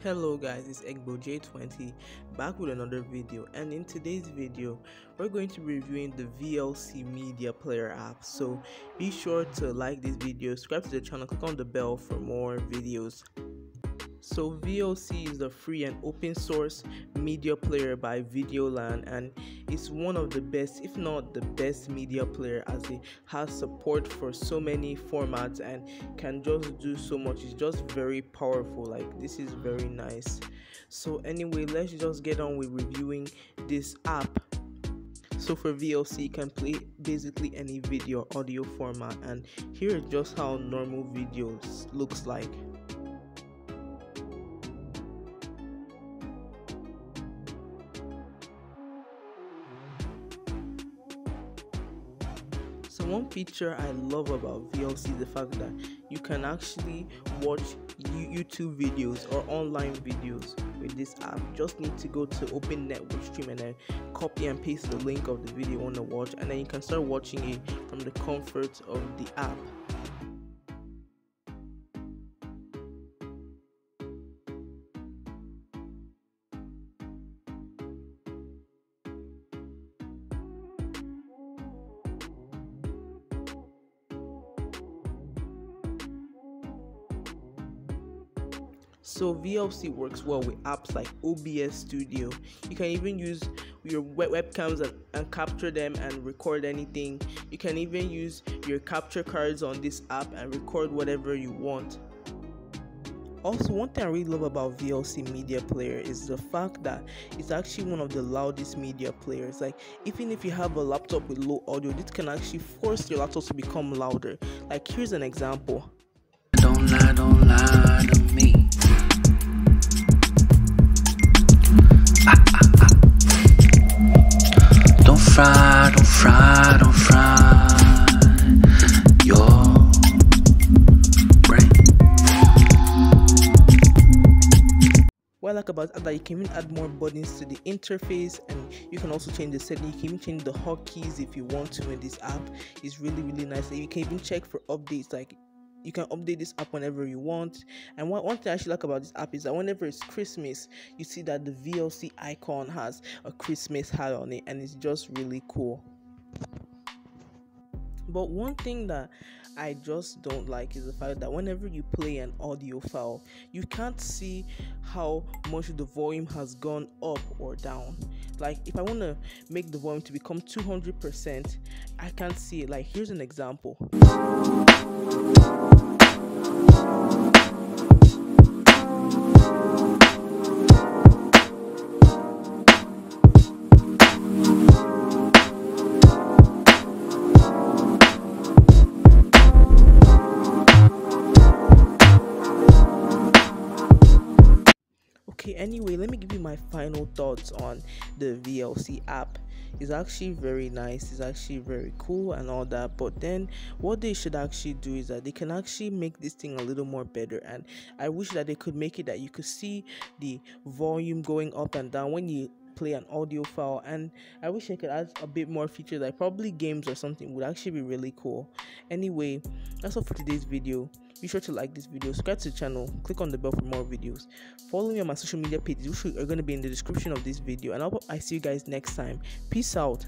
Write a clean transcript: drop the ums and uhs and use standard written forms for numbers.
Hello guys, it's EgboJ20 back with another video, and in today's video we're going to be reviewing the VLC media player app. So be sure to like this video, subscribe to the channel, click on the bell for more videos. So VLC is a free and open source media player by Videoland, and it's one of the best, if not the best, media player, as it has support for so many formats and can just do so much. It's just very powerful. Like, this is very nice. So anyway, let's just get on with reviewing this app. So for VLC, you can play basically any video or audio format, and here is just how normal videos looks like. So one feature I love about VLC is the fact that you can actually watch YouTube videos or online videos with this app. You just need to go to open network stream and then copy and paste the link of the video you want to watch, and then you can start watching it from the comfort of the app. So VLC works well with apps like OBS Studio. You can even use your webcams and capture them and record anything. You can even use your capture cards on this app and record whatever you want. Also, one thing I really love about VLC media player is the fact that it's actually one of the loudest media players. Like, even if you have a laptop with low audio, this can actually force your laptop to become louder. Like, here's an example. Don't lie to me. Don't fry your brain. What I like about it is that you can even add more buttons to the interface, and you can also change the setting. You can even change the hotkeys if you want to in this app. It's really nice. And you can even check for updates, like you can update this app whenever you want. And one thing I actually like about this app is that whenever it's Christmas, you see that the VLC icon has a Christmas hat on it, and it's just really cool. But one thing that I just don't like is the fact that whenever you play an audio file, you can't see how much the volume has gone up or down. Like, if I want to make the volume to become 200%, I can't see it. Like, here's an example. Anyway, let me give you my final thoughts on the VLC app. It's actually very nice, it's actually very cool and all that, but then what they should actually do is that they can actually make this thing a little more better. And I wish that they could make it that you could see the volume going up and down when you play an audio file, and I wish I could add a bit more features, like probably games or something would actually be really cool. Anyway, that's all for today's video. Be sure to like this video, subscribe to the channel, click on the bell for more videos. Follow me on my social media pages, which are going to be in the description of this video, and I hope I see you guys next time. Peace out.